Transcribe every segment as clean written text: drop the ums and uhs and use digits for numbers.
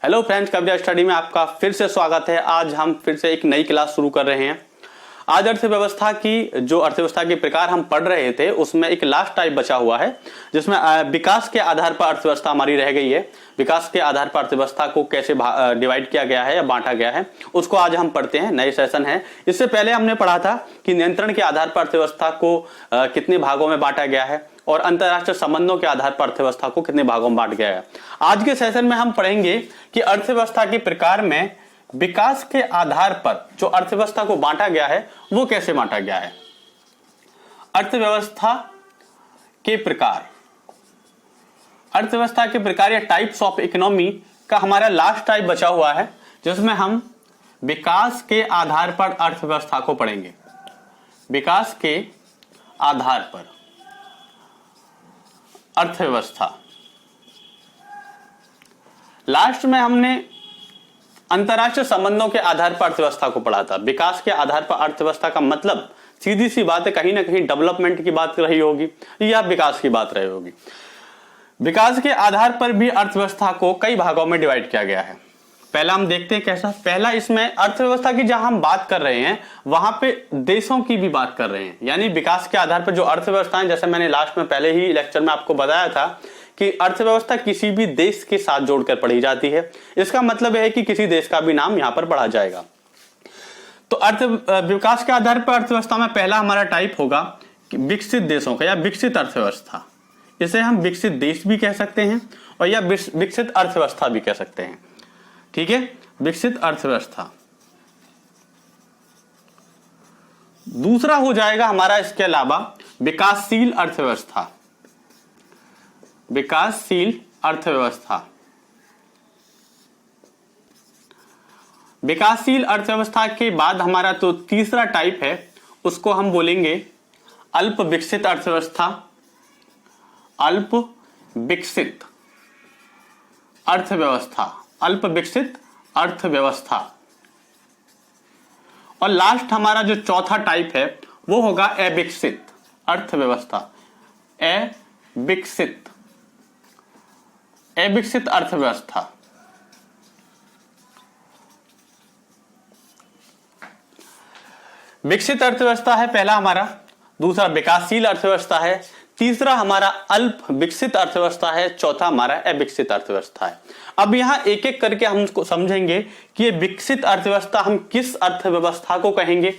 Hello friends, कविता study में आपका फिर से स्वागत है। आज हम फिर से एक नई क्लास शुरू कर रहे हैं। आज अर्थव्यवस्था के प्रकार हम पढ़ रहे थे, उसमें एक लास्ट टाइप बचा हुआ है जिसमें विकास के आधार पर अर्थव्यवस्था हमारी रह गई है। विकास के आधार पर अर्थव्यवस्था को कैसे डिवाइड किया गया है या बांटा गया है, उसको आज हम पढ़ते हैं। नए सेशन है। इससे पहले हमने पढ़ा था कि नियंत्रण के आधार पर अर्थव्यवस्था को कितने भागों में बांटा गया है और अंतरराष्ट्रीय संबंधों के आधार पर अर्थव्यवस्था को कितने भागों में बांट गया है। आज के सेशन में हम पढ़ेंगे कि अर्थव्यवस्था के प्रकार में विकास के आधार पर जो अर्थव्यवस्था को बांटा गया है वो कैसे बांटा गया है। अर्थव्यवस्था के प्रकार या टाइप्स ऑफ इकोनॉमी का हमारा लास्ट टाइप बचा हुआ है, जिसमें हम विकास के आधार पर अर्थव्यवस्था को पढ़ेंगे। विकास के आधार पर अर्थव्यवस्था। लास्ट में हमने अंतरराष्ट्रीय संबंधों के आधार पर अर्थव्यवस्था को पढ़ा था। विकास के आधार पर अर्थव्यवस्था का मतलब सीधी सी बात है, कहीं ना कहीं डेवलपमेंट की बात रही होगी या विकास की बात रही होगी। विकास के आधार पर भी अर्थव्यवस्था को कई भागों में डिवाइड किया गया है। पहला हम देखते हैं कैसा। पहला, इसमें अर्थव्यवस्था की जहां हम बात कर रहे हैं वहां पे देशों की भी बात कर रहे हैं। यानी विकास के आधार पर जो अर्थव्यवस्था है, जैसे मैंने लास्ट में पहले ही लेक्चर में आपको बताया था कि अर्थव्यवस्था किसी भी देश के साथ जोड़कर पढ़ी जाती है। इसका मतलब है कि किसी देश का भी नाम यहां पर पढ़ा जाएगा। तो विकास के आधार पर अर्थव्यवस्था में पहला हमारा टाइप होगा कि विकसित देशों का या विकसित अर्थव्यवस्था। इसे हम विकसित देश भी कह सकते हैं और या विकसित अर्थव्यवस्था भी कह सकते हैं। ठीक है, विकसित अर्थव्यवस्था। दूसरा हो जाएगा हमारा इसके अलावा विकासशील अर्थव्यवस्था। विकासशील अर्थव्यवस्था। विकासशील अर्थव्यवस्था के बाद हमारा तो तीसरा टाइप है, उसको हम बोलेंगे अल्प विकसित अर्थव्यवस्था। अल्प विकसित अर्थव्यवस्था। अल्प विकसित अर्थव्यवस्था। और लास्ट हमारा जो चौथा टाइप है वो होगा अविकसित अर्थव्यवस्था। अविकसित अर्थव्यवस्था। विकसित अर्थव्यवस्था है पहला हमारा, दूसरा विकासशील अर्थव्यवस्था है, तीसरा हमारा अल्प विकसित अर्थव्यवस्था है, चौथा हमारा अविकसित अर्थव्यवस्था है। अब यहां एक एक करके हम उसको समझेंगे कि ये विकसित अर्थव्यवस्था हम किस अर्थव्यवस्था को कहेंगे,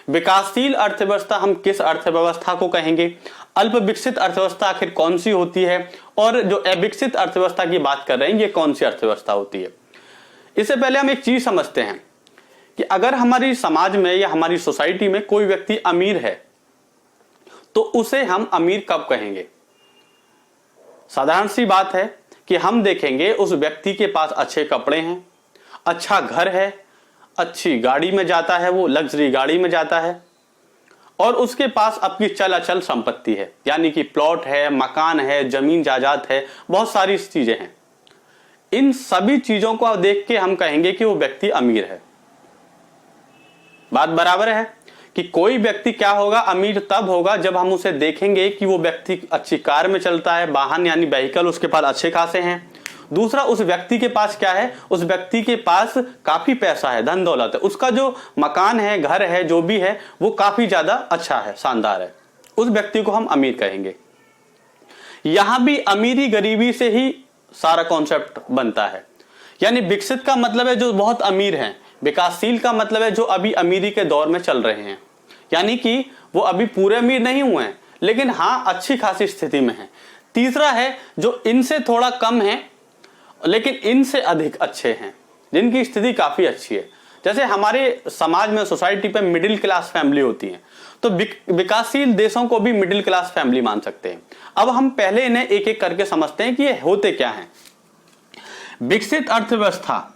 विकासशील अर्थव्यवस्था हम किस अर्थव्यवस्था को कहेंगे, अल्प विकसित अर्थव्यवस्था आखिर कौन सी होती है, और जो अविकसित अर्थव्यवस्था की बात कर रहे हैं ये कौन सी अर्थव्यवस्था होती है। इससे पहले हम एक चीज समझते हैं कि अगर हमारी समाज में या हमारी सोसाइटी में कोई व्यक्ति अमीर है तो उसे हम अमीर कब कहेंगे। साधारण सी बात है कि हम देखेंगे उस व्यक्ति के पास अच्छे कपड़े हैं, अच्छा घर है, अच्छी गाड़ी में जाता है, वो लग्जरी गाड़ी में जाता है, और उसके पास अपनी चल अचल संपत्ति है, यानी कि प्लॉट है, मकान है, जमीन जायदाद है, बहुत सारी चीजें हैं। इन सभी चीजों को देख के हम कहेंगे कि वो व्यक्ति अमीर है। बात बराबर है कि कोई व्यक्ति क्या होगा, अमीर तब होगा जब हम उसे देखेंगे कि वो व्यक्ति अच्छी कार में चलता है, वाहन यानी व्हीकल उसके पास अच्छे खासे हैं। दूसरा, उस व्यक्ति के पास क्या है, उस व्यक्ति के पास काफी पैसा है, धन दौलत है, उसका जो मकान है, घर है, जो भी है वो काफी ज्यादा अच्छा है, शानदार है। उस व्यक्ति को हम अमीर कहेंगे। यहां भी अमीरी गरीबी से ही सारा कॉन्सेप्ट बनता है। यानी विकसित का मतलब है जो बहुत अमीर हैं, विकासशील का मतलब है जो अभी अमीरी के दौर में चल रहे हैं, यानी कि वो अभी पूरे अमीर नहीं हुए हैं लेकिन हाँ अच्छी खासी स्थिति में हैं। तीसरा है जो इनसे थोड़ा कम है लेकिन इनसे अधिक अच्छे हैं, जिनकी स्थिति काफी अच्छी है। जैसे हमारे समाज में, सोसाइटी पे मिडिल क्लास फैमिली होती है, तो विकासशील देशों को भी मिडिल क्लास फैमिली मान सकते हैं। अब हम पहले इन्हें एक एक करके समझते हैं कि ये होते क्या हैं। विकसित अर्थव्यवस्था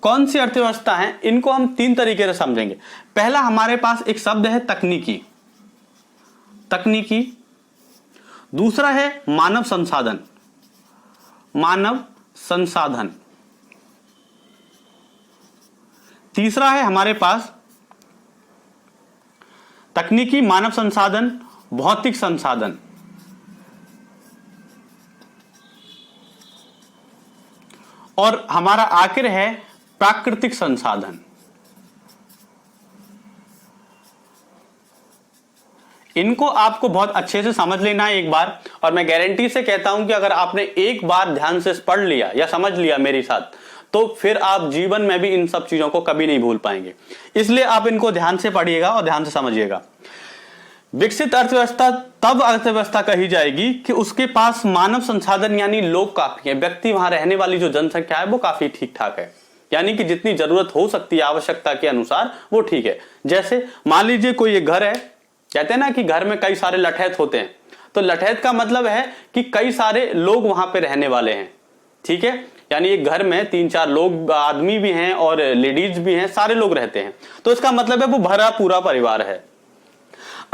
कौन सी अर्थव्यवस्था है, इनको हम तीन तरीके से समझेंगे। पहला, हमारे पास एक शब्द है तकनीकी। दूसरा है मानव संसाधन। तीसरा है हमारे पास तकनीकी, मानव संसाधन, भौतिक संसाधन। और हमारा आखिर है प्राकृतिक संसाधन। इनको आपको बहुत अच्छे से समझ लेना है एक बार, और मैं गारंटी से कहता हूं कि अगर आपने एक बार ध्यान से पढ़ लिया या समझ लिया मेरे साथ, तो फिर आप जीवन में भी इन सब चीजों को कभी नहीं भूल पाएंगे। इसलिए आप इनको ध्यान से पढ़िएगा और ध्यान से समझिएगा। विकसित अर्थव्यवस्था तब अर्थव्यवस्था कही जाएगी कि उसके पास मानव संसाधन यानी लोग काफी है, व्यक्ति, वहां रहने वाली जो जनसंख्या है वो काफी ठीक ठाक है, यानी कि जितनी जरूरत हो सकती है आवश्यकता के अनुसार वो ठीक है। जैसे मान लीजिए कोई एक घर है, कहते हैं ना कि घर में कई सारे लठैत होते हैं, तो लठैत का मतलब है कि कई सारे लोग वहां पे रहने वाले हैं, ठीक है, यानी एक घर में 3-4 लोग, आदमी भी हैं और लेडीज भी हैं, सारे लोग रहते हैं, तो इसका मतलब है वो भरा पूरा परिवार है।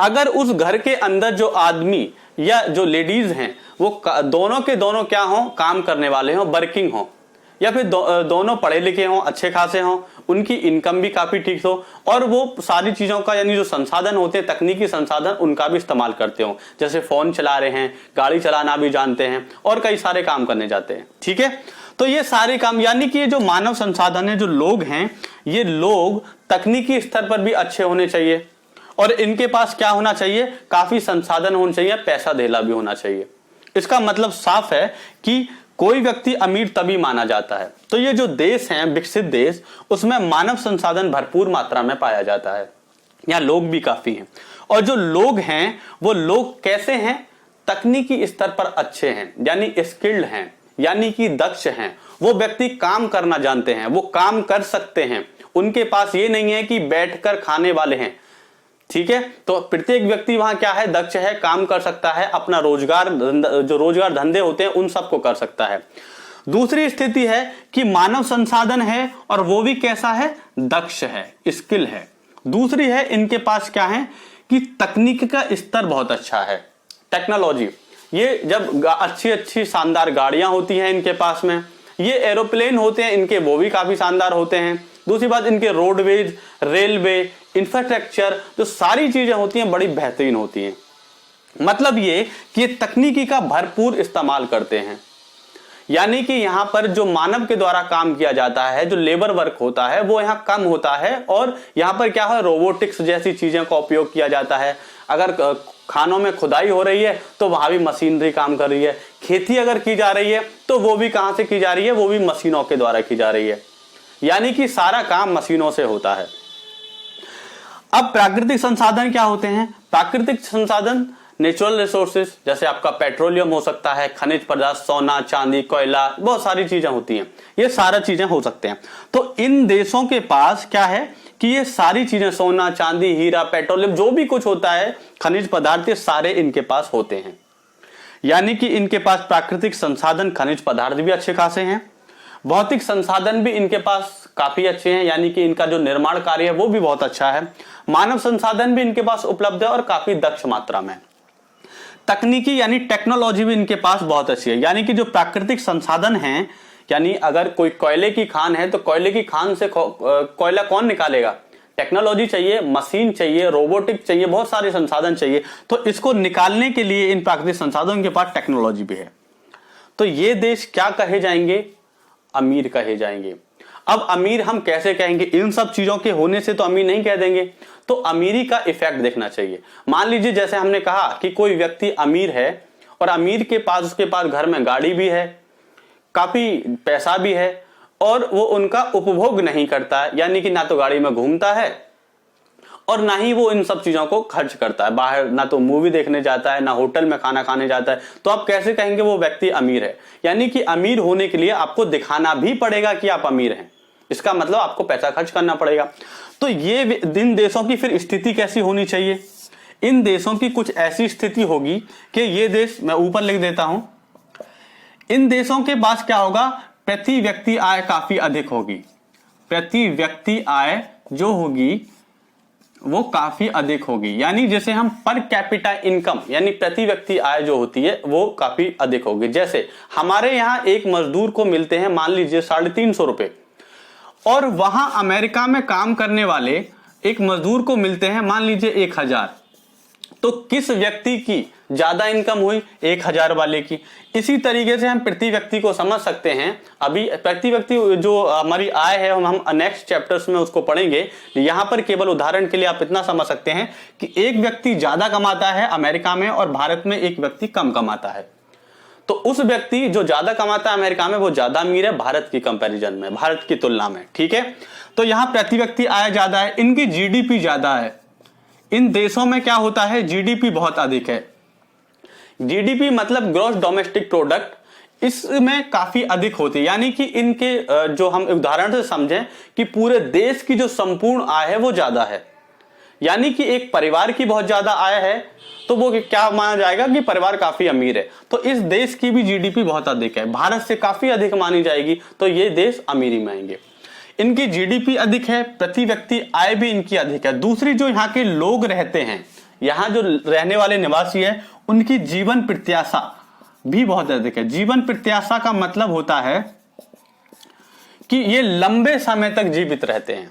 अगर उस घर के अंदर जो आदमी या जो लेडीज हैं वो दोनों के दोनों क्या हो, काम करने वाले हों, वर्किंग हो, या फिर दोनों पढ़े लिखे हों, अच्छे खासे हों, उनकी इनकम भी काफी ठीक हो, और वो सारी चीजों का यानी जो संसाधन होते हैं, तकनीकी संसाधन, उनका भी इस्तेमाल करते हो, जैसे फोन चला रहे हैं, गाड़ी चलाना भी जानते हैं और कई सारे काम करने जाते हैं, ठीक है। तो ये सारे काम, यानी कि ये जो मानव संसाधन है, जो लोग हैं, ये लोग तकनीकी स्तर पर भी अच्छे होने चाहिए, और इनके पास क्या होना चाहिए, काफी संसाधन होने चाहिए, पैसा धेला भी होना चाहिए। इसका मतलब साफ है कि कोई व्यक्ति अमीर तभी माना जाता है। तो ये जो देश हैं, विकसित देश, उसमें मानव संसाधन भरपूर मात्रा में पाया जाता है, यहाँ लोग भी काफी हैं, और जो लोग हैं वो लोग कैसे हैं, तकनीकी स्तर पर अच्छे हैं, यानी स्किल्ड हैं, यानी कि दक्ष हैं, वो व्यक्ति काम करना जानते हैं, वो काम कर सकते हैं, उनके पास ये नहीं है कि बैठकर खाने वाले हैं, ठीक है। तो प्रत्येक व्यक्ति वहां क्या है, दक्ष है, काम कर सकता है, अपना रोजगार, जो रोजगार धंधे होते हैं उन सबको कर सकता है। दूसरी स्थिति है कि मानव संसाधन है और वो भी कैसा है, दक्ष है, स्किल है। दूसरी है इनके पास क्या है कि तकनीक का स्तर बहुत अच्छा है, टेक्नोलॉजी। ये जब अच्छी अच्छी शानदार गाड़ियां होती हैं इनके पास में, ये एरोप्लेन होते हैं इनके, वो भी काफी शानदार होते हैं। दूसरी बात, इनके रोडवेज, रेलवे, इंफ्रास्ट्रक्चर, जो सारी चीजें होती हैं बड़ी बेहतरीन होती हैं। मतलब ये कि तकनीकी का भरपूर इस्तेमाल करते हैं, यानी कि यहां पर जो मानव के द्वारा काम किया जाता है, जो लेबर वर्क होता है, वो यहां कम होता है, और यहां पर क्या है, रोबोटिक्स जैसी चीजों का उपयोग किया जाता है। अगर खानों में खुदाई हो रही है तो वहां भी मशीनरी काम कर रही है, खेती अगर की जा रही है तो वो भी कहां से की जा रही है, वो भी मशीनों के द्वारा की जा रही है, यानी कि सारा काम मशीनों से होता है। अब प्राकृतिक संसाधन क्या होते हैं, प्राकृतिक संसाधन नेचुरल रिसोर्सेज, जैसे आपका पेट्रोलियम हो सकता है, खनिज पदार्थ, सोना, चांदी, कोयला, बहुत सारी चीजें होती हैं, ये सारा चीजें हो सकते हैं। तो इन देशों के पास क्या है कि ये सारी चीजें, सोना, चांदी, हीरा, पेट्रोलियम, जो भी कुछ होता है, खनिज पदार्थ, ये सारे इनके पास होते हैं, यानी कि इनके पास प्राकृतिक संसाधन, खनिज पदार्थ भी अच्छे खासे हैं, भौतिक संसाधन भी इनके पास काफी अच्छे हैं, यानी कि इनका जो निर्माण कार्य है वो भी बहुत अच्छा है, मानव संसाधन भी इनके पास उपलब्ध है और काफी दक्ष मात्रा में, तकनीकी यानी टेक्नोलॉजी भी इनके पास बहुत अच्छी है। यानी कि जो प्राकृतिक संसाधन हैं, यानी अगर कोई कोयले की खान है तो कोयले की खान से कोयला कौन निकालेगा, टेक्नोलॉजी चाहिए, मशीन चाहिए, रोबोटिक चाहिए, बहुत सारे संसाधन चाहिए, तो इसको निकालने के लिए इन प्राकृतिक संसाधनों के पास टेक्नोलॉजी भी है। तो ये देश क्या कहे जाएंगे, अमीर कहे जाएंगे। अब अमीर हम कैसे कहेंगे, इन सब चीजों के होने से तो अमीर नहीं कह देंगे, तो अमीरी का इफेक्ट देखना चाहिए। मान लीजिए जैसे हमने कहा कि कोई व्यक्ति अमीर है और अमीर के पास, उसके पास घर में गाड़ी भी है, काफी पैसा भी है, और वो उनका उपभोग नहीं करता है, यानी कि ना तो गाड़ी में घूमता है और ना ही वो इन सब चीजों को खर्च करता है, बाहर ना तो मूवी देखने जाता है, ना होटल में खाना खाने जाता है, तो आप कैसे कहेंगे वो व्यक्ति अमीर है। यानी कि अमीर होने के लिए आपको दिखाना भी पड़ेगा कि आप अमीर हैं, इसका मतलब आपको पैसा खर्च करना पड़ेगा। तो ये इन देशों की फिर स्थिति कैसी होनी चाहिए, इन देशों की कुछ ऐसी स्थिति होगी कि ये देश, मैं ऊपर लिख देता हूं, इन देशों के पास क्या होगा, प्रति व्यक्ति आय काफी अधिक होगी, प्रति व्यक्ति आय जो होगी वो काफी अधिक होगी, यानी जैसे हम पर कैपिटा इनकम, यानी प्रति व्यक्ति आय जो होती है वो काफी अधिक होगी। जैसे हमारे यहाँ एक मजदूर को मिलते हैं मान लीजिए 350 रुपए, और वहां अमेरिका में काम करने वाले एक मजदूर को मिलते हैं मान लीजिए 1000, तो किस व्यक्ति की ज्यादा इनकम हुई? 1000 वाले की। इसी तरीके से हम प्रति व्यक्ति को समझ सकते हैं। अभी प्रति व्यक्ति जो हमारी आय है हम नेक्स्ट चैप्टर्स में उसको पढ़ेंगे। यहां पर केवल उदाहरण के लिए आप इतना समझ सकते हैं कि एक व्यक्ति ज्यादा कमाता है अमेरिका में और भारत में एक व्यक्ति कम कमाता है। तो उस व्यक्ति जो ज्यादा कमाता है अमेरिका में वो ज्यादा अमीर है भारत की कंपैरिजन में, भारत की तुलना में। ठीक है, तो यहां प्रति व्यक्ति आय ज्यादा है, इनकी जीडीपी ज्यादा है। इन देशों में क्या होता है? जीडीपी बहुत अधिक है। जीडीपी मतलब ग्रॉस डोमेस्टिक प्रोडक्ट, इसमें काफी अधिक होती है। यानी कि इनके जो हम उदाहरण से समझें कि पूरे देश की जो संपूर्ण आय है वो ज्यादा है। यानी कि एक परिवार की बहुत ज्यादा आय है तो वो क्या माना जाएगा कि परिवार काफी अमीर है। तो इस देश की भी जीडीपी बहुत अधिक है, भारत से काफी अधिक मानी जाएगी, तो ये देश अमीरी में आएंगे। इनकी जीडीपी अधिक है, प्रति व्यक्ति आय भी इनकी अधिक है। दूसरी जो यहाँ के लोग रहते हैं, यहाँ जो रहने वाले निवासी है, उनकी जीवन प्रत्याशा भी बहुत अधिक है। जीवन प्रत्याशा का मतलब होता है कि ये लंबे समय तक जीवित रहते हैं।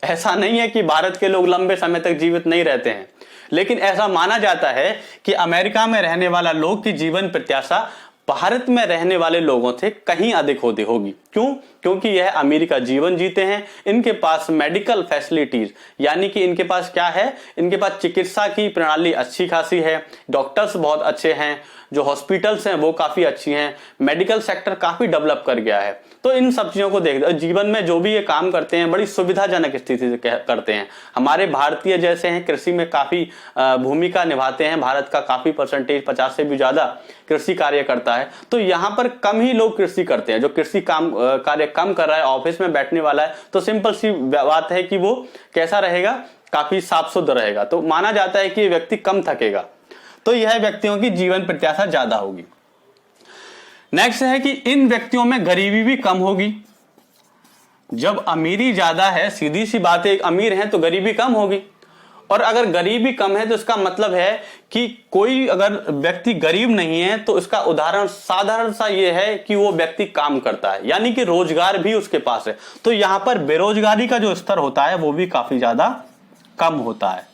ऐसा नहीं है कि भारत के लोग लंबे समय तक जीवित नहीं रहते हैं, लेकिन ऐसा माना जाता है कि अमेरिका में रहने वाला लोग की जीवन प्रत्याशा भारत में रहने वाले लोगों से कहीं अधिक होती होगी। क्यों? क्योंकि यह अमीर का जीवन जीते हैं। इनके पास मेडिकल फैसिलिटीज, यानी कि इनके पास क्या है? इनके पास चिकित्सा की प्रणाली अच्छी खासी है, डॉक्टर्स बहुत अच्छे हैं, जो हॉस्पिटल्स हैं वो काफी अच्छी हैं, मेडिकल सेक्टर काफी डेवलप कर गया है। तो इन सब चीजों को देख, जीवन में जो भी ये काम करते हैं बड़ी सुविधाजनक स्थिति से करते हैं। हमारे भारतीय जैसे हैं कृषि में काफी भूमिका निभाते हैं। भारत का काफी परसेंटेज 50 से भी ज्यादा कृषि कार्य करता है। तो यहाँ पर कम ही लोग कृषि करते हैं। जो कृषि कार्य कम कर रहा है, ऑफिस में बैठने वाला है, तो सिंपल सी बात है कि वो कैसा रहेगा? काफी साफ सुथरा रहेगा। तो माना जाता है कि ये व्यक्ति कम थकेगा। तो यह व्यक्तियों की जीवन प्रत्याशा ज्यादा होगी। नेक्स्ट है कि इन व्यक्तियों में गरीबी भी कम होगी। जब अमीरी ज्यादा है, सीधी सी बात है, अमीर है तो गरीबी कम होगी। और अगर गरीबी कम है तो इसका मतलब है कि कोई अगर व्यक्ति गरीब नहीं है तो इसका उदाहरण साधारण सा ये है कि वो व्यक्ति काम करता है, यानी कि रोजगार भी उसके पास है। तो यहां पर बेरोजगारी का जो स्तर होता है वो भी काफी ज्यादा कम होता है।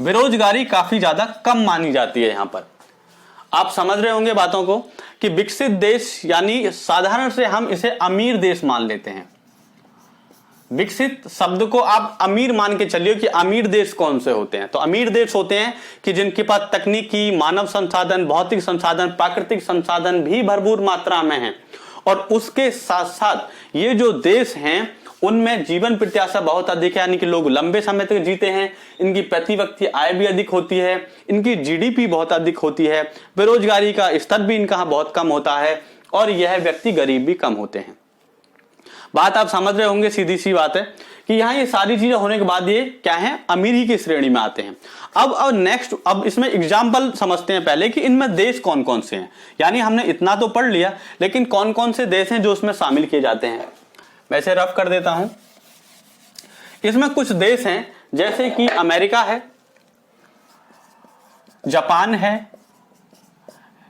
बेरोजगारी काफी ज्यादा कम मानी जाती है। यहां पर आप समझ रहे होंगे बातों को कि विकसित देश, यानी साधारण से हम इसे अमीर देश मान लेते हैं। विकसित शब्द को आप अमीर मान के चलिए कि अमीर देश कौन से होते हैं? तो अमीर देश होते हैं कि जिनके पास तकनीकी, मानव संसाधन, भौतिक संसाधन, प्राकृतिक संसाधन भी भरपूर मात्रा में हैं। और उसके साथ साथ ये जो देश हैं उनमें जीवन प्रत्याशा बहुत अधिक है, यानी कि लोग लंबे समय तक जीते हैं। इनकी प्रति व्यक्ति आय भी अधिक होती है, इनकी जीडीपी बहुत अधिक होती है, बेरोजगारी का स्तर भी इनका बहुत कम होता है, और यह व्यक्ति गरीब भी कम होते हैं। बात आप समझ रहे होंगे, सीधी सी बात है कि यहाँ ये सारी चीजें होने के बाद ये क्या है? अमीरी की श्रेणी में आते हैं। अब नेक्स्ट, अब इसमें एग्जाम्पल समझते हैं पहले कि इनमें देश कौन कौन से हैं। यानी हमने इतना तो पढ़ लिया, लेकिन कौन कौन से देश हैं जो उसमें शामिल किए जाते हैं। मैं इसे रफ कर देता हूं। इसमें कुछ देश हैं जैसे कि अमेरिका है, जापान है,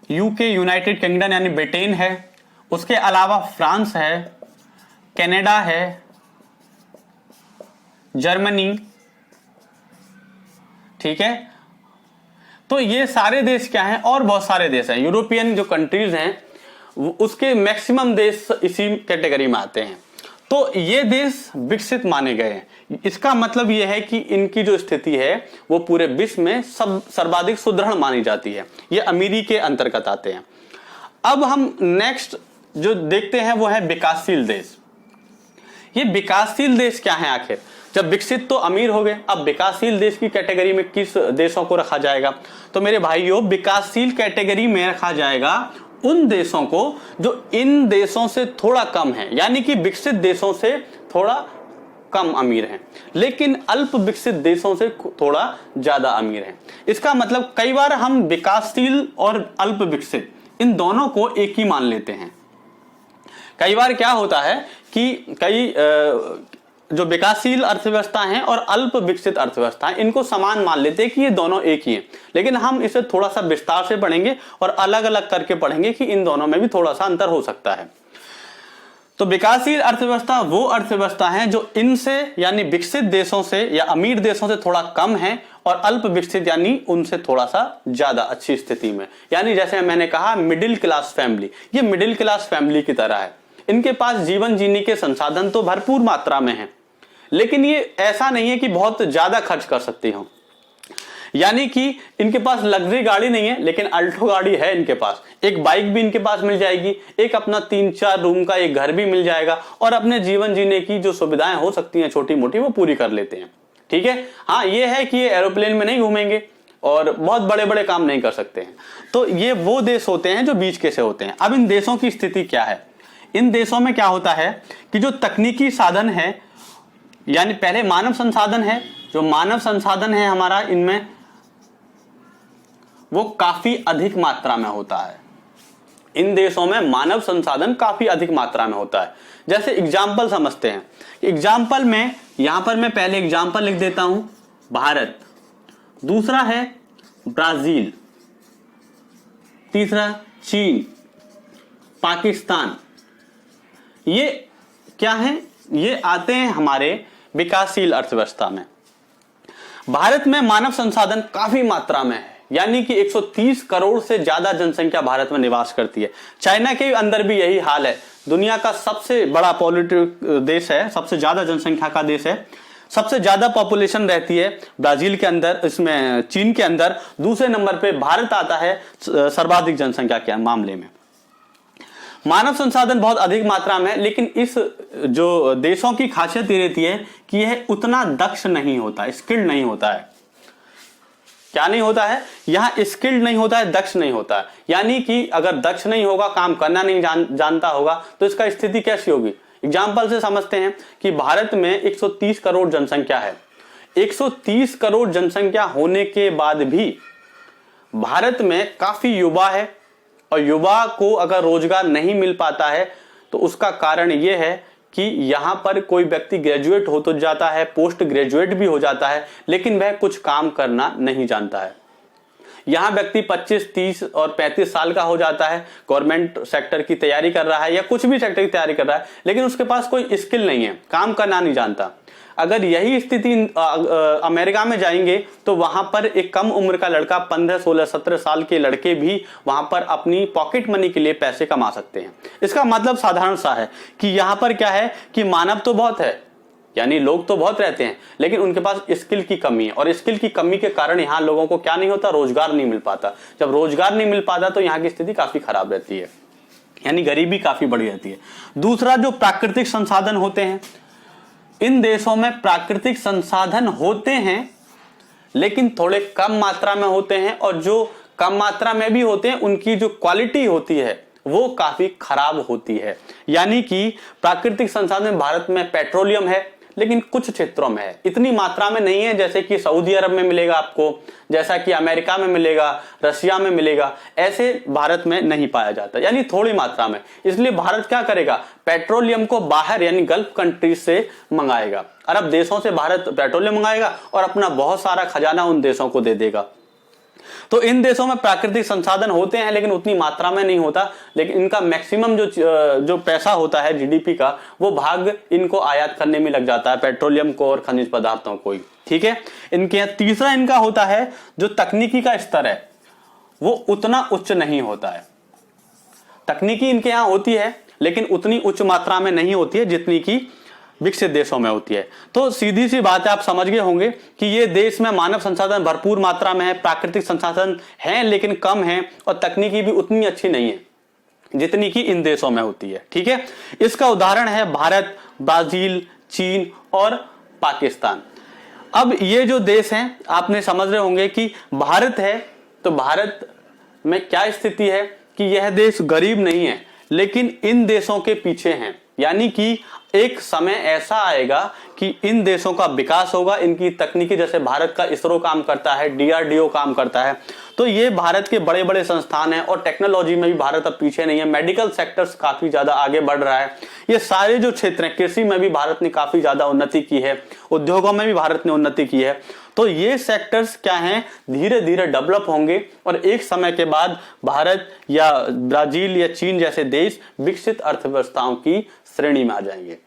यूके यूनाइटेड किंगडम यानी ब्रिटेन है, उसके अलावा फ्रांस है, कनाडा है, जर्मनी। ठीक है, तो ये सारे देश क्या हैं? और बहुत सारे देश हैं। यूरोपियन जो कंट्रीज हैं उसके मैक्सिमम देश इसी कैटेगरी में आते हैं। तो ये देश विकसित माने गए हैं। इसका मतलब यह है कि इनकी जो स्थिति है वो पूरे विश्व में सर्वाधिक सुदृढ़ मानी जाती है। ये अमीरी के अंतर्गत आते हैं। अब हम नेक्स्ट जो देखते हैं वो है विकासशील देश। ये विकासशील देश क्या है आखिर? जब विकसित तो अमीर हो गए, अब विकासशील देश की कैटेगरी में किस देशों को रखा जाएगा? तो मेरे भाइयों, विकासशील कैटेगरी में रखा जाएगा उन देशों को जो इन देशों से थोड़ा कम है, यानी कि विकसित देशों से थोड़ा कम अमीर हैं, लेकिन अल्प विकसित देशों से थोड़ा ज्यादा अमीर हैं। इसका मतलब कई बार हम विकासशील और अल्प विकसित इन दोनों को एक ही मान लेते हैं। कई बार क्या होता है कि कई जो विकासशील अर्थव्यवस्था हैं और अल्प विकसित अर्थव्यवस्था हैं, इनको समान मान लेते हैं कि ये दोनों एक ही हैं, लेकिन हम इसे थोड़ा सा विस्तार से पढ़ेंगे और अलग अलग करके पढ़ेंगे कि इन दोनों में भी थोड़ा सा अंतर हो सकता है। तो विकासशील अर्थव्यवस्था वो अर्थव्यवस्था है जो इनसे यानी विकसित देशों से या अमीर देशों से थोड़ा कम है और अल्प विकसित यानी उनसे थोड़ा सा ज्यादा अच्छी स्थिति में। यानी जैसे मैंने कहा मिडिल क्लास फैमिली, ये मिडिल क्लास फैमिली की तरह है। इनके पास जीवन जीने के संसाधन तो भरपूर मात्रा में है, लेकिन ये ऐसा नहीं है कि बहुत ज्यादा खर्च कर सकती हो। यानी कि इनके पास लग्जरी गाड़ी नहीं है, लेकिन अल्टो गाड़ी है इनके पास, एक बाइक भी इनके पास मिल जाएगी, एक अपना 3-4 रूम का एक घर भी मिल जाएगा और अपने जीवन जीने की जो सुविधाएं हो सकती हैं छोटी मोटी वो पूरी कर लेते हैं। ठीक है, हाँ ये है कि ये एरोप्लेन में नहीं घूमेंगे और बहुत बड़े बड़े काम नहीं कर सकते हैं। तो ये वो देश होते हैं जो बीच के से होते हैं। अब इन देशों की स्थिति क्या है? इन देशों में क्या होता है कि जो तकनीकी साधन है, यानी पहले मानव संसाधन है, जो मानव संसाधन है हमारा इनमें वो काफी अधिक मात्रा में होता है। इन देशों में मानव संसाधन काफी अधिक मात्रा में होता है। जैसे एग्जाम्पल समझते हैं। एग्जाम्पल में यहां पर मैं पहले एग्जाम्पल लिख देता हूं, भारत, दूसरा है ब्राजील, तीसरा चीन, पाकिस्तान। ये क्या है? ये आते हैं हमारे विकासशील अर्थव्यवस्था में। भारत में मानव संसाधन काफी मात्रा में है, यानी कि 130 करोड़ से ज्यादा जनसंख्या भारत में निवास करती है। चाइना के अंदर भी यही हाल है। दुनिया का सबसे बड़ा पॉपुलेटेड देश है, सबसे ज्यादा जनसंख्या का देश है, सबसे ज्यादा पॉपुलेशन रहती है ब्राजील के अंदर, इसमें चीन के अंदर। दूसरे नंबर पे भारत आता है सर्वाधिक जनसंख्या के मामले में। मानव संसाधन बहुत अधिक मात्रा में है, लेकिन इस जो देशों की खासियत ये रहती है कि यह उतना दक्ष नहीं होता, स्किल्ड नहीं होता है। क्या नहीं होता है? यहां स्किल्ड नहीं होता है, दक्ष नहीं होता है। यानी कि अगर दक्ष नहीं होगा, काम करना नहीं जानता होगा, तो इसका स्थिति कैसी होगी? एग्जाम्पल से समझते हैं कि भारत में 130 करोड़ जनसंख्या है। 130 करोड़ जनसंख्या होने के बाद भी भारत में काफी युवा है, और युवा को अगर रोजगार नहीं मिल पाता है तो उसका कारण यह है कि यहां पर कोई व्यक्ति ग्रेजुएट हो तो जाता है, पोस्ट ग्रेजुएट भी हो जाता है, लेकिन वह कुछ काम करना नहीं जानता है। यहां व्यक्ति 25, 30 और 35 साल का हो जाता है, गवर्नमेंट सेक्टर की तैयारी कर रहा है या कुछ भी सेक्टर की तैयारी कर रहा है, लेकिन उसके पास कोई स्किल नहीं है, काम करना नहीं जानता। अगर यही स्थिति अमेरिका में जाएंगे तो वहां पर एक कम उम्र का लड़का 15, 16, 17 साल के लड़के भी वहां पर अपनी पॉकेट मनी के लिए पैसे कमा सकते हैं। इसका मतलब साधारण सा है कि यहां पर क्या है कि मानव तो बहुत है, यानी लोग तो बहुत रहते हैं, लेकिन उनके पास स्किल की कमी है, और स्किल की कमी के कारण यहाँ लोगों को क्या नहीं होता? रोजगार नहीं मिल पाता। जब रोजगार नहीं मिल पाता तो यहाँ की स्थिति काफी खराब रहती है, यानी गरीबी काफी बढ़ी रहती है। दूसरा, जो प्राकृतिक संसाधन होते हैं, इन देशों में प्राकृतिक संसाधन होते हैं लेकिन थोड़े कम मात्रा में होते हैं, और जो कम मात्रा में भी होते हैं उनकी जो क्वालिटी होती है वो काफी खराब होती है। यानी कि प्राकृतिक संसाधन भारत में पेट्रोलियम है, लेकिन कुछ क्षेत्रों में है, इतनी मात्रा में नहीं है जैसे कि सऊदी अरब में मिलेगा आपको, जैसा कि अमेरिका में मिलेगा, रशिया में मिलेगा, ऐसे भारत में नहीं पाया जाता, यानी थोड़ी मात्रा में। इसलिए भारत क्या करेगा? पेट्रोलियम को बाहर यानी गल्फ कंट्रीज से मंगाएगा, अरब देशों से भारत पेट्रोलियम मंगाएगा और अपना बहुत सारा खजाना उन देशों को दे देगा। तो इन देशों में प्राकृतिक संसाधन होते हैं लेकिन उतनी मात्रा में नहीं होता, लेकिन इनका मैक्सिमम जो पैसा होता है जीडीपी का, वो भाग इनको आयात करने में लग जाता है, पेट्रोलियम को और खनिज पदार्थों को ही। ठीक है, इनके तीसरा इनका होता है जो तकनीकी का स्तर है वो उतना उच्च नहीं होता है। तकनीकी इनके यहाँ होती है लेकिन उतनी उच्च मात्रा में नहीं होती है जितनी की विकसित देशों में होती है। तो सीधी सी बात है, आप समझ गए होंगे कि ये देश में मानव संसाधन भरपूर मात्रा में है, प्राकृतिक संसाधन हैं लेकिन कम हैं, और तकनीकी भी उतनी अच्छी नहीं है जितनी कि इन देशों में होती है। ठीक है, इसका उदाहरण है भारत, ब्राजील, चीन और पाकिस्तान। अब ये जो देश हैं आपने समझ रहे होंगे कि भारत है, तो भारत में क्या स्थिति है कि यह देश गरीब नहीं है लेकिन इन देशों के पीछे हैं। यानी कि एक समय ऐसा आएगा कि इन देशों का विकास होगा, इनकी तकनीकी, जैसे भारत का इसरो काम करता है, डीआरडीओ काम करता है, तो ये भारत के बड़े बड़े संस्थान हैं, और टेक्नोलॉजी में भी भारत अब पीछे नहीं है। मेडिकल सेक्टर्स काफी ज्यादा आगे बढ़ रहा है। ये सारे जो क्षेत्र हैं, कृषि में भी भारत ने काफी ज्यादा उन्नति की है, उद्योगों में भी भारत ने उन्नति की है। तो ये सेक्टर्स क्या हैं, धीरे धीरे डेवलप होंगे और एक समय के बाद भारत या ब्राजील या चीन जैसे देश विकसित अर्थव्यवस्थाओं की श्रेणी में आ जाएंगे।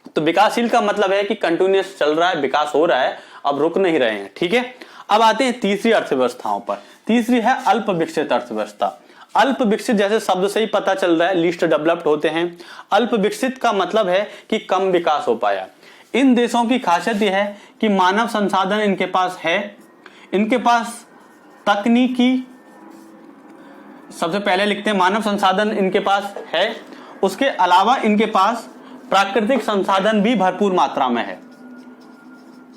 तो विकासशील का मतलब है कि कंटिन्यूअस चल रहा है, विकास हो रहा है, अब रुक नहीं रहे हैं। ठीक है, अब आते हैं तीसरी अर्थव्यवस्थाओं पर। तीसरी है अल्प विकसित अर्थव्यवस्था। अल्प विकसित जैसे शब्द से ही पता चल रहा है, लीस्ट डेवलप्ड होते हैं। अल्प विकसित का मतलब है कि कम विकास हो पाया। इन देशों की खासियत यह है कि मानव संसाधन इनके पास है, इनके पास तकनीकी, सबसे पहले लिखते हैं मानव संसाधन इनके पास है, उसके अलावा इनके पास प्राकृतिक संसाधन भी भरपूर मात्रा में है।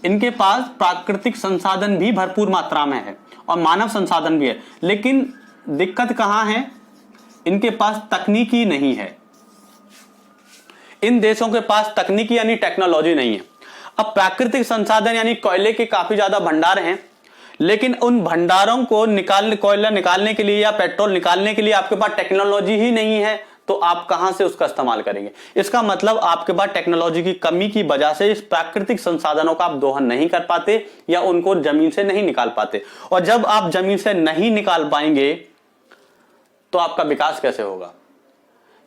इनके पास प्राकृतिक संसाधन भी भरपूर मात्रा में है और मानव संसाधन भी है, लेकिन दिक्कत कहां है? इनके पास तकनीकी नहीं है। इन देशों के पास तकनीकी यानी टेक्नोलॉजी नहीं है। अब प्राकृतिक संसाधन यानी कोयले के काफी ज्यादा भंडार हैं, लेकिन उन भंडारों को कोयला निकालने के लिए या पेट्रोल निकालने के लिए आपके पास टेक्नोलॉजी ही नहीं है, तो आप कहां से उसका इस्तेमाल करेंगे? इसका मतलब आपके पास टेक्नोलॉजी की कमी की वजह से इस प्राकृतिक संसाधनों का आप दोहन नहीं कर पाते या उनको जमीन से नहीं निकाल पाते। और जब आप जमीन से नहीं निकाल पाएंगे तो आपका विकास कैसे होगा?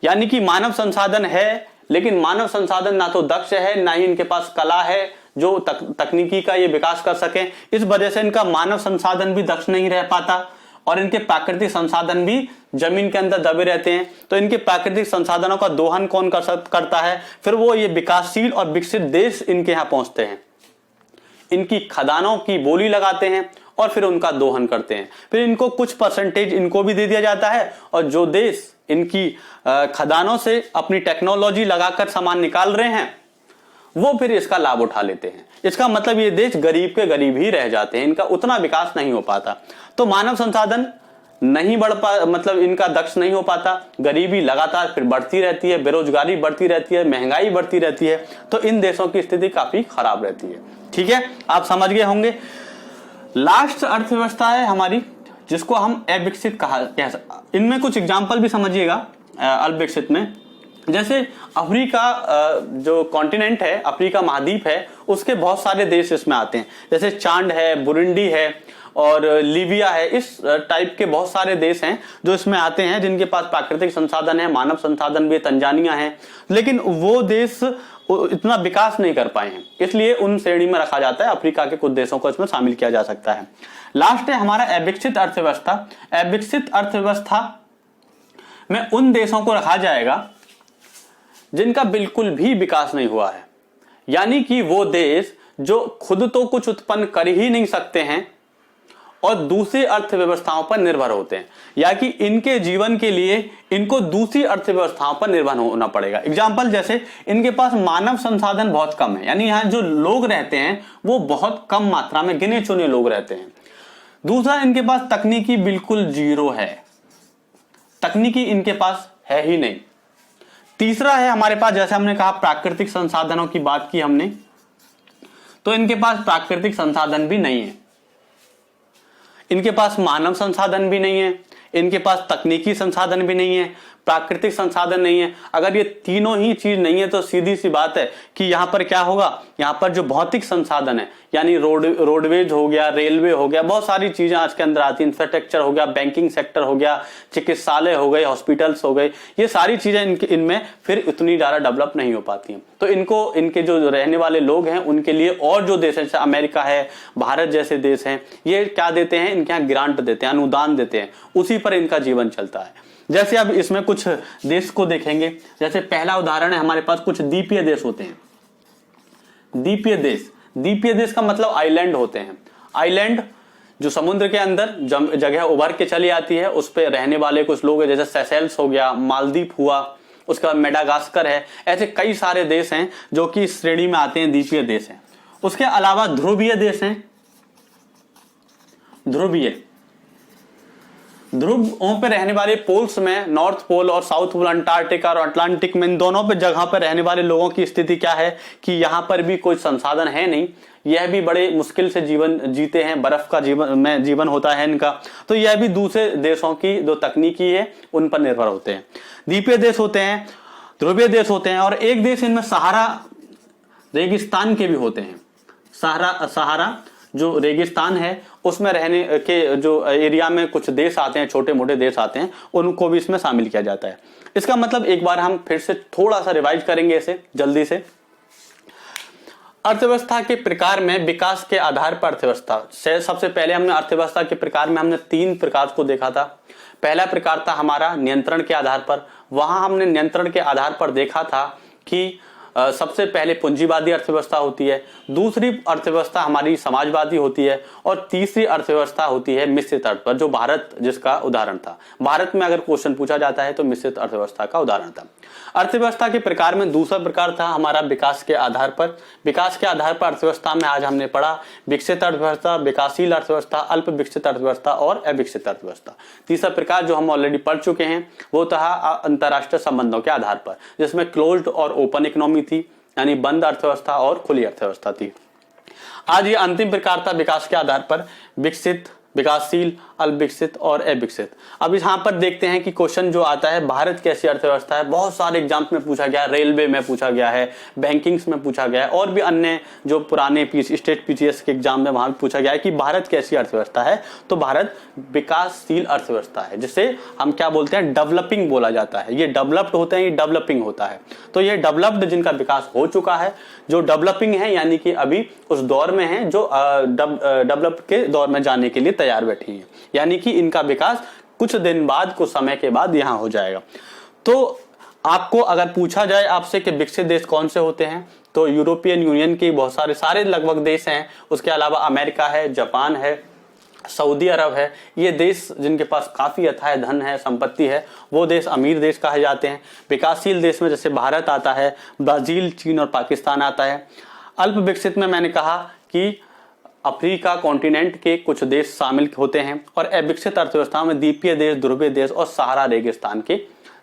यानी कि मानव संसाधन है, लेकिन मानव संसाधन ना तो दक्ष है, ना ही इनके पास कला है जो तकनीकी का ये विकास कर सके। इस वजह से इनका मानव संसाधन भी दक्ष नहीं रह पाता और इनके प्राकृतिक संसाधन भी जमीन के अंदर दबे रहते हैं। तो इनके प्राकृतिक संसाधनों का दोहन कौन करता है? फिर वो ये विकासशील और विकसित देश इनके यहाँ पहुंचते हैं, इनकी खदानों की बोली लगाते हैं और फिर उनका दोहन करते हैं। फिर इनको कुछ परसेंटेज इनको भी दे दिया जाता है और जो देश इनकी खदानों से अपनी टेक्नोलॉजी लगाकर सामान निकाल रहे हैं वो फिर इसका लाभ उठा लेते हैं। इसका मतलब ये देश गरीब के गरीब ही रह जाते हैं, इनका उतना विकास नहीं हो पाता। तो मानव संसाधन नहीं मतलब इनका दक्ष नहीं हो पाता, गरीबी लगातार फिर बढ़ती रहती है, बेरोजगारी बढ़ती रहती है, महंगाई बढ़ती रहती है। तो इन देशों की स्थिति काफी खराब रहती है। ठीक है, आप समझ गए होंगे। लास्ट अर्थव्यवस्था है हमारी जिसको हम अविकसित कह सकते। इनमें कुछ एग्जाम्पल भी समझिएगा अल्प विकसित में। जैसे अफ्रीका जो कॉन्टिनेंट है, अफ्रीका महाद्वीप है, उसके बहुत सारे देश इसमें आते हैं। जैसे चांड है, बुरुंडी है और लीबिया है। इस टाइप के बहुत सारे देश हैं जो इसमें आते हैं, जिनके पास प्राकृतिक संसाधन है, मानव संसाधन भी। तंजानिया है, लेकिन वो देश इतना विकास नहीं कर पाए हैं, इसलिए उन श्रेणी में रखा जाता है। अफ्रीका के कुछ देशों को इसमें शामिल किया जा सकता है। लास्ट है हमारा अविकसित अर्थव्यवस्था। अविकसित अर्थव्यवस्था में उन देशों को रखा जाएगा जिनका बिल्कुल भी विकास नहीं हुआ है, यानी कि वो देश जो खुद तो कुछ उत्पन्न कर ही नहीं सकते हैं और दूसरी अर्थव्यवस्थाओं पर निर्भर होते हैं, या कि इनके जीवन के लिए इनको दूसरी अर्थव्यवस्थाओं पर निर्भर होना पड़ेगा। एग्जाम्पल, जैसे इनके पास मानव संसाधन बहुत कम है, यानी यहाँ जो लोग रहते हैं वो बहुत कम मात्रा में, गिने चुने लोग रहते हैं। दूसरा, इनके पास तकनीकी बिल्कुल जीरो है, तकनीकी इनके पास है ही नहीं। तीसरा है हमारे पास, जैसे हमने कहा प्राकृतिक संसाधनों की बात की हमने, तो इनके पास प्राकृतिक संसाधन भी नहीं है, इनके पास मानव संसाधन भी नहीं है, इनके पास तकनीकी संसाधन भी नहीं है, प्राकृतिक संसाधन नहीं है। अगर ये तीनों ही चीज नहीं है तो सीधी सी बात है कि यहाँ पर क्या होगा, यहाँ पर जो भौतिक संसाधन है, यानी रोडवेज हो गया, रेलवे हो गया, बहुत सारी चीजें आज के अंदर आती हैं, इंफ्रास्ट्रक्चर हो गया, बैंकिंग सेक्टर हो गया, चिकित्सालय हो गए, हॉस्पिटल्स हो गए, ये सारी चीजें इनमें फिर इतनी ज्यादा डेवलप नहीं हो पाती हैं। तो इनको, इनके जो रहने वाले लोग हैं उनके लिए और जो देश है, जैसे अमेरिका है, भारत जैसे देश हैं, ये क्या देते हैं, इनके यहाँ ग्रांट देते हैं, अनुदान देते हैं, उसी पर इनका जीवन चलता है। जैसे अब इसमें कुछ देश को देखेंगे, जैसे पहला उदाहरण है हमारे पास कुछ द्वीपीय देश होते हैं। द्वीपीय देश, द्वीपीय देश का मतलब आइलैंड होते हैं। आइलैंड जो समुद्र के अंदर जगह उभर के चली आती है, उस पे रहने वाले कुछ लोग हैं, जैसे सेशेल्स हो गया, मालदीव हुआ, उसके बाद मेडागास्कर है। ऐसे कई सारे देश हैं जो कि इस श्रेणी में आते हैं, द्वीपीय देश हैं। उसके अलावा ध्रुवीय देश हैं। ध्रुवों पे रहने वाले पोल्स में, नॉर्थ पोल और साउथ पोल, अंटार्कटिका और अटलांटिक में, इन दोनों पे जगह पर रहने वाले लोगों की स्थिति क्या है कि यहाँ पर भी कोई संसाधन है नहीं, यह भी बड़े मुश्किल से जीवन जीते हैं, बर्फ का जीवन होता है इनका। तो यह भी दूसरे देशों की जो तकनीकी है उन पर निर्भर होते हैं। द्वीपीय देश होते हैं, ध्रुवीय देश होते हैं, और एक देश इनमें सहारा रेगिस्तान के भी होते हैं। सहारा जो रेगिस्तान है उसमें रहने के जो एरिया में कुछ देश आते हैं, छोटे मोटे देश आते हैं, उनको भी इसमें शामिल किया जाता है। इसका मतलब एक बार हम फिर से थोड़ा सा रिवाइज करेंगे इसे जल्दी से। अर्थव्यवस्था के प्रकार में विकास के आधार पर अर्थव्यवस्था से सबसे पहले हमने अर्थव्यवस्था के प्रकार में हमने 3 प्रकार को देखा था। पहला प्रकार था हमारा नियंत्रण के आधार पर। वहां हमने नियंत्रण के आधार पर देखा था कि सबसे पहले पूंजीवादी अर्थव्यवस्था होती है, दूसरी अर्थव्यवस्था हमारी समाजवादी होती है और तीसरी अर्थव्यवस्था होती है मिश्रित अर्थ पर, जो भारत जिसका उदाहरण था। भारत में अगर क्वेश्चन पूछा जाता है तो मिश्रित अर्थव्यवस्था का उदाहरण था। अर्थव्यवस्था के प्रकार में दूसरा प्रकार था हमारा विकास के आधार पर। विकास के आधार पर अर्थव्यवस्था में आज हमने पढ़ा विकसित अर्थव्यवस्था, विकासशील अर्थव्यवस्था, अल्प विकसित अर्थव्यवस्था और अविकसित अर्थव्यवस्था। तीसरा प्रकार जो हम ऑलरेडी पढ़ चुके हैं वो था अंतरराष्ट्रीय संबंधों के आधार पर, जिसमें क्लोज्ड और ओपन इकोनॉमी थी, यानी बंद अर्थव्यवस्था और खुली अर्थव्यवस्था थी। आज ये अंतिम प्रकार था विकास के आधार पर, विकसित, विकासशील, अल्पविकसित और अविकसित। अब यहाँ पर देखते हैं कि क्वेश्चन जो आता है भारत कैसी अर्थव्यवस्था है, बहुत सारे एग्जाम्स में पूछा गया, रेलवे में पूछा गया है, बैंकिंग्स में पूछा गया है और भी अन्य जो पुराने स्टेट पीसीएस के एग्जाम में वहां भी पूछा गया है कि भारत कैसी अर्थव्यवस्था है। तो भारत विकासशील अर्थव्यवस्था है, जिसे हम क्या बोलते हैं, डेवलपिंग बोला जाता है। ये डेवलप्ड होते हैं, ये डेवलपिंग होता है। तो ये डेवलप्ड जिनका विकास हो चुका है, जो डेवलपिंग है यानी कि अभी उस दौर में है, जो डेवलप के दौर में जाने के लिए तैयार बैठी है, यानी कि इनका विकास कुछ दिन बाद, कुछ समय के बाद यहां हो जाएगा। तो आपको अगर पूछा जाए आपसे कि विकसित देश कौन से होते हैं, तो यूरोपियन यूनियन के बहुत सारे लगभग देश हैं। उसके अलावा अमेरिका है, जापान है, सऊदी अरब है। ये देश जिनके पास काफी अथाह धन है, संपत्ति है, वो देश अमीर देश कहे जाते हैं। विकासशील देश में जैसे भारत आता है, ब्राजील, चीन और पाकिस्तान आता है। अल्प विकसित में मैंने कहा कि अफ्रीका कॉन्टिनेंट के कुछ देश शामिल होते हैं और अविकसित अर्थव्यवस्थाओं में द्वीपीय देश, ध्रुवीय देश और सहारा रेगिस्तान के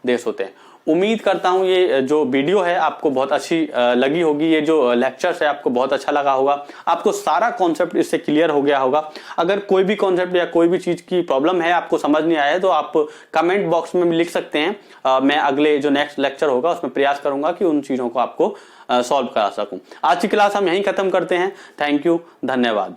देश होते हैं। उम्मीद करता हूं ये जो वीडियो है आपको बहुत अच्छी लगी होगी, ये जो लेक्चर्स है आपको बहुत अच्छा लगा होगा, आपको सारा कॉन्सेप्ट इससे क्लियर हो गया होगा। अगर कोई भी कॉन्सेप्ट या कोई भी चीज की प्रॉब्लम है, आपको समझ नहीं आया है, तो आप कमेंट बॉक्स में लिख सकते हैं। मैं अगले जो नेक्स्ट लेक्चर होगा उसमें प्रयास करूंगा कि उन चीजों को आपको सॉल्व करा सकूं। आज की क्लास हम यहीं खत्म करते हैं। थैंक यू, धन्यवाद।